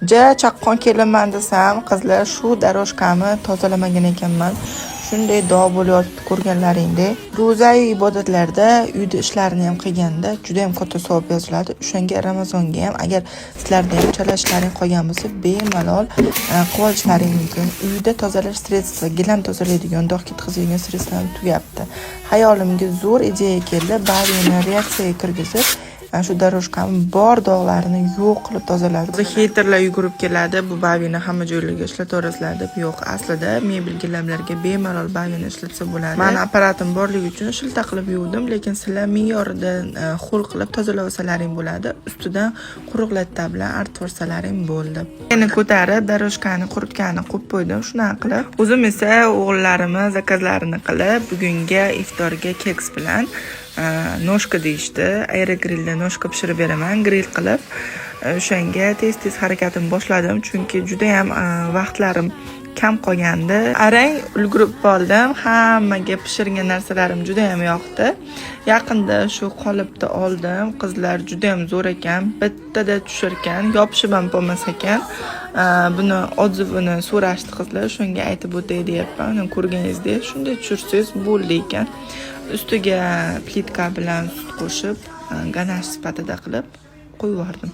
Ja chaqqon kelinman desam, qizlar shu daroshkami tozalamagan ekanman. Shunday duo bo'lyapti ko'rganlaringdek. Ro'za ibodatlarda uyda ishlarini ham qilganda juda ham katta savob yoziladi. O'shanga Ramazonga ham agar sizlarda ham chala ishlaring qolgan bo'lsa, bemalol qilib olishlaring mumkin. Uyda tozalash sredstva, gilam tozalaydigan, dog' ketkazadigan sredstvalar tugabdi. Hayolimga zo'r ideya keldi. Ba'zini reaksiyaga kirgizib shu daroshkami bor dog'larini yo'q qilib tozaladi. Haterlar yugurib keladi, bu bavini hamma joylarga ishlataverasizlar deb. Yo'q, aslida mebel gilamlarga bemalol bavini ishlatsa bo'ladi. Men apparatim borligi uchun shilta qilib yuvdim, lekin sizlar me'yoridan ho'l qilib tozalawsalaring bo'ladi. Ustidan quruq latta bilan artib yuborsalaring bo'ldi. Yana ko'tarib daroshkani quritkani qo'yib qo'ydim, shunaqa qilib. O'zim esa o'g'illarimni zakazlarini qilib, bugungi iftorga keks bilan noshka deyishdi. Aerogrillda noshka pishirib beraman, grill qilib. O'shanga tez harakatim boshladim, chunki juda ham vaqtlarim kam qolgandi. Arang ulgurib qoldim. Hammaga pishirgan narsalarim juda ham yoqdi. Yaqinda shu qolipni oldim. Qizlar juda ham zo'r ekan. Bittada tushirgan, yopishib ham bo'lmas ekan. Buni odzivini so'rashdi qizlar, shunga aytib o'tay deyapman. Uni ko'rganingizdek, shunday tushirsangiz bo'ldi ekan. Ustiga plitka bilan sut qo'shib, ganash sifatida qilib qo'yib yubordim.